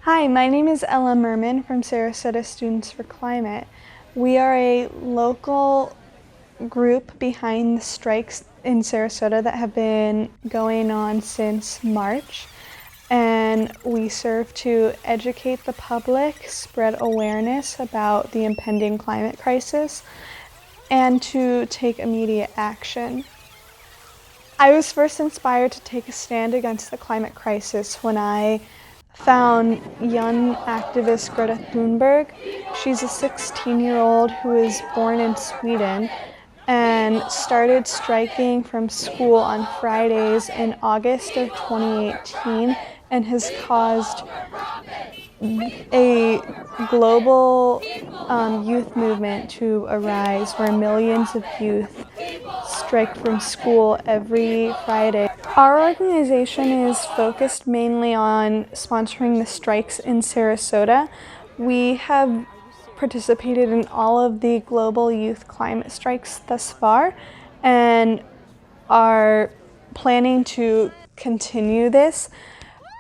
Hi, my name is Ella Merman from Sarasota Students for Climate. We are a local group behind the strikes in Sarasota that have been going on since March, and we serve to educate the public, spread awareness about the impending climate crisis, and to take immediate action. I was first inspired to take a stand against the climate crisis when I found young activist Greta Thunberg. She's a 16-year-old who was born in Sweden and started striking from school on Fridays in August of 2018 and has caused a global youth movement to arise where millions of youth strike from school every Friday. Our organization is focused mainly on sponsoring the strikes in Sarasota. We have participated in all of the global youth climate strikes thus far and are planning to continue this.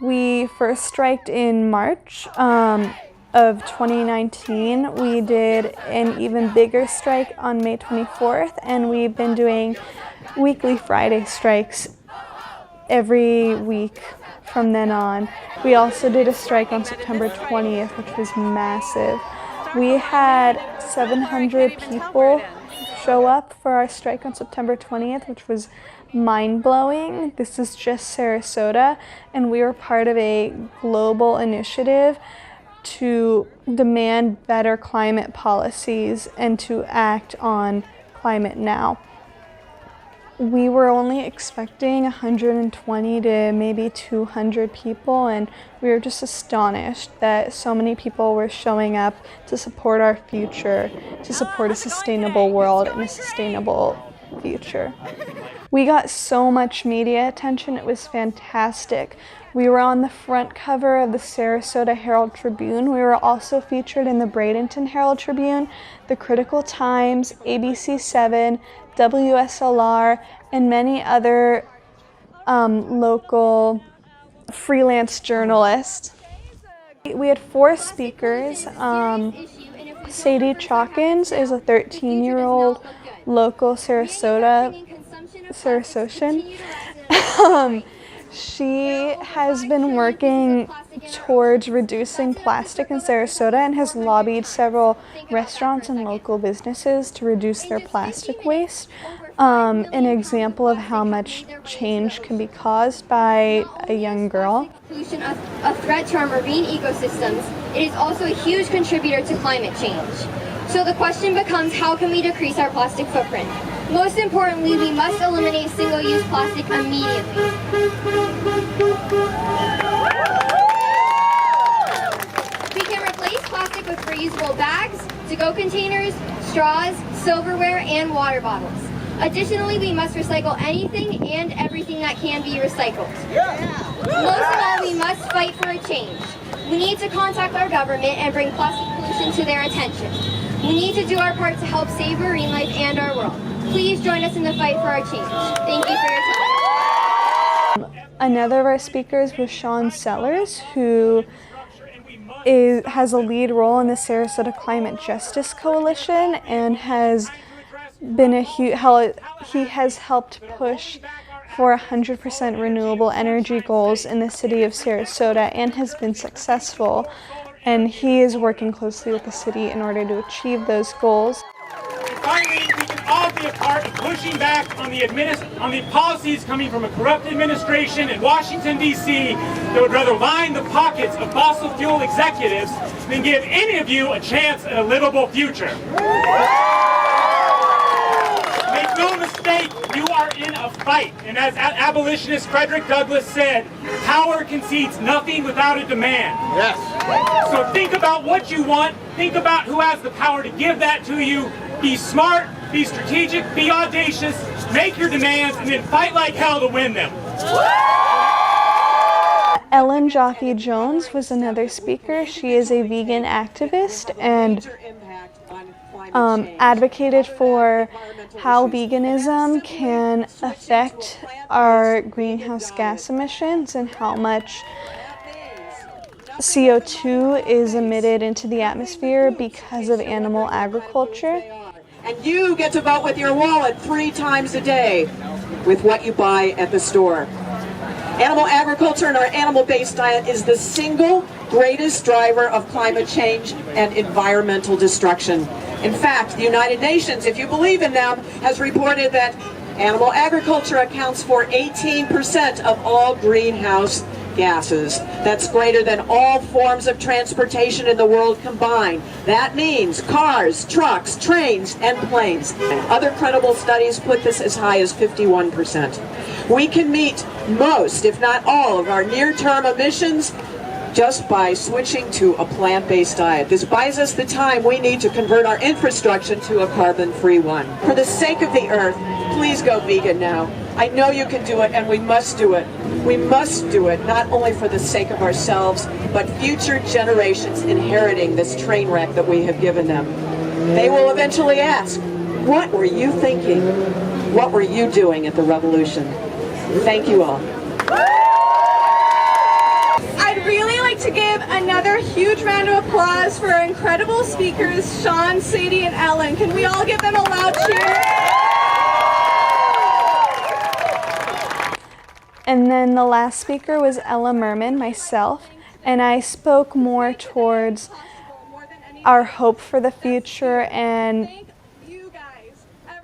We first striked in March of 2019. We did an even bigger strike on May 24th, and we've been doing weekly Friday strikes every week from then on. We also did a strike on September 20th, which was massive. We had 700 people show up for our strike on September 20th, which was mind-blowing. This is just Sarasota, and we were part of a global initiative to demand better climate policies and to act on climate now. We were only expecting 120 to maybe 200 people, and we were just astonished that so many people were showing up to support our future, to support a sustainable world and a sustainable future. We got so much media attention, it was fantastic. We were on the front cover of the Sarasota Herald Tribune. We were also featured in the Bradenton Herald Tribune, the Critical Times, ABC7, WSLR, and many other local freelance journalists. We had 4 speakers. Sadie Hawkins is a 13-year-old local Sarasocian. She has been working towards reducing plastic in Sarasota and has lobbied several restaurants and local businesses to reduce their plastic waste. An example of how much change can be caused by a young girl. Pollution a threat to our marine ecosystems, it is also a huge contributor to climate change. So the question becomes, how can we decrease our plastic footprint? Most importantly, we must eliminate single-use plastic immediately. We can replace plastic with reusable bags, to-go containers, straws, silverware, and water bottles. Additionally, we must recycle anything and everything that can be recycled. Most of all, we must fight for a change. We need to contact our government and bring plastic pollution to their attention. We need to do our part to help save marine life and our world. Please join us in the fight for our change. Thank you for your time. Another of our speakers was Sellars, who has a lead role in the Sarasota Climate Justice Coalition and has been he has helped push for 100% renewable energy goals in the city of Sarasota and has been successful. And he is working closely with the city in order to achieve those goals. Finally, we can all be a part of pushing back on the policies coming from a corrupt administration in Washington, D.C. that would rather line the pockets of fossil fuel executives than give any of you a chance at a livable future. Make no mistake, you are in a fight. And as abolitionist Frederick Douglass said, power concedes nothing without a demand. Yes. So think about what you want, think about who has the power to give that to you. Be smart, be strategic, be audacious, make your demands, and then fight like hell to win them. Jacky Jones was another speaker. She is a vegan activist and advocated for how veganism can affect our greenhouse gas emissions and how much CO2 is emitted into the atmosphere because of animal agriculture. And you get to vote with your wallet 3 times a day with what you buy at the store. Animal agriculture and our animal-based diet is the single greatest driver of climate change and environmental destruction. In fact, the United Nations, if you believe in them, has reported that animal agriculture accounts for 18% of all greenhouse gases. That's greater than all forms of transportation in the world combined. That means cars, trucks, trains, and planes. Other credible studies put this as high as 51%. We can meet most, if not all, of our near-term emissions just by switching to a plant-based diet. This buys us the time we need to convert our infrastructure to a carbon-free one. For the sake of the earth, please go vegan now. I know you can do it, and we must do it. We must do it, not only for the sake of ourselves, but future generations inheriting this train wreck that we have given them. They will eventually ask, what were you thinking? What were you doing at the revolution? Thank you all. I'd really like to give another huge round of applause for our incredible speakers, Sean, Sadie, and Ellen. Can we all give them a loud cheer? And then the last speaker was Merman, myself, and I spoke more towards our hope for the future and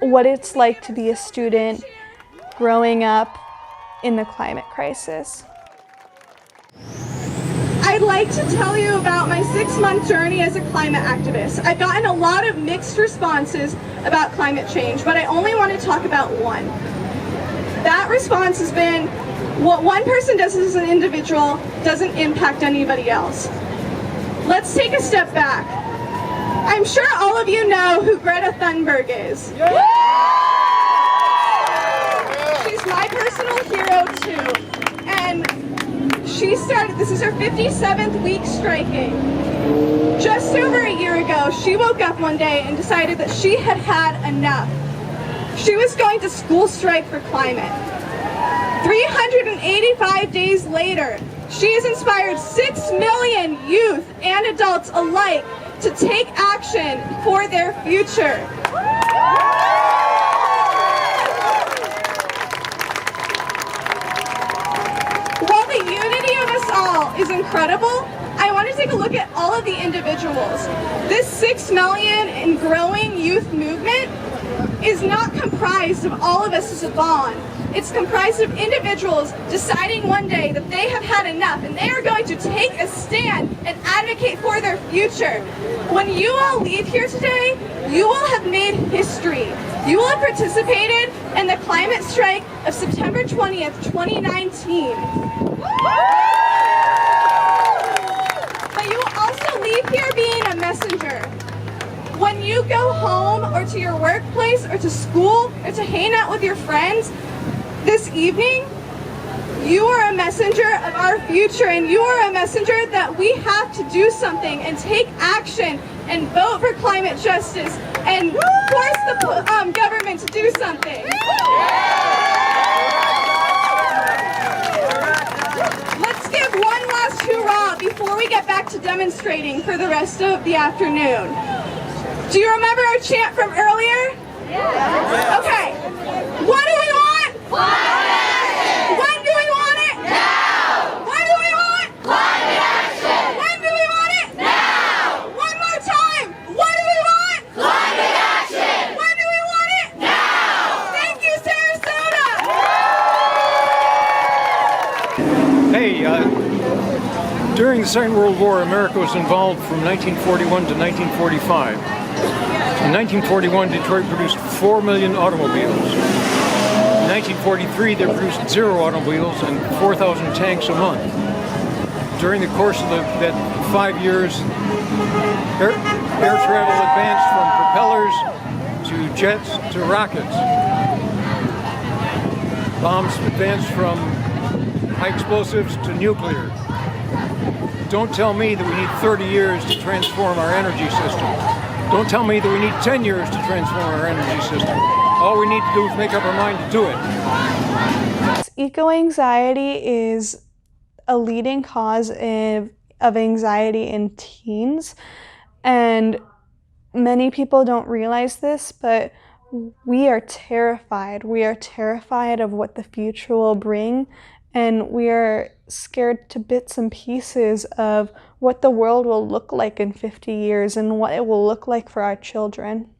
what it's like to be a student growing up in the climate crisis. I'd like to tell you about my 6-month journey as a climate activist. I've gotten a lot of mixed responses about climate change, but I only want to talk about one. That response has been, what one person does as an individual doesn't impact anybody else. Let's take a step back. I'm sure all of you know who Greta Thunberg is. She's my personal hero too. And she started, this is her 57th week striking. Just over a year ago, she woke up one day and decided that she had had enough. She was going to school strike for climate. 385 days later, she has inspired 6 million youth and adults alike to take action for their future. While the unity of us all is incredible, I want to take a look at all of the individuals. This 6 million and growing youth movement is not comprised of all of us as a bond. It's comprised of individuals deciding one day that they have had enough and they are going to take a stand and advocate for their future. When you all leave here today, you will have made history. You will have participated in the climate strike of September 20th, 2019. But you will also leave here being a messenger. When you go home or to your workplace or to school or to hang out with your friends this evening, you are a messenger of our future, and you are a messenger that we have to do something and take action and vote for climate justice and force the government to do something. Let's give one last hurrah before we get back to demonstrating for the rest of the afternoon. Do you remember our chant from earlier? Yes. Okay. What do we want? Climate action! When do we want it? Now! When do we want? Climate action! When do we want it? Now! One more time! What do we want? Climate action! When do we want it? Now! Thank you, Sarasota! Hey, during the Second World War, America was involved from 1941 to 1945. In 1941, Detroit produced 4 million automobiles. In 1943, they produced 0 automobiles and 4,000 tanks a month. During the course of that 5 years, air travel advanced from propellers to jets to rockets. Bombs advanced from high explosives to nuclear. Don't tell me that we need 30 years to transform our energy system. Don't tell me that we need 10 years to transform our energy system. All we need to do is make up our mind to do it. Eco-anxiety is a leading cause of of anxiety in teens. And many people don't realize this, but we are terrified. We are terrified of what the future will bring, and we are scared to bits and pieces of what the world will look like in 50 years and what it will look like for our children.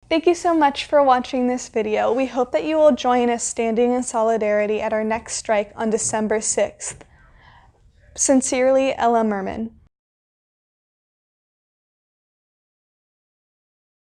Thank you so much for watching this video. We hope that you will join us standing in solidarity at our next strike on December 6th. Sincerely, Ella Merman.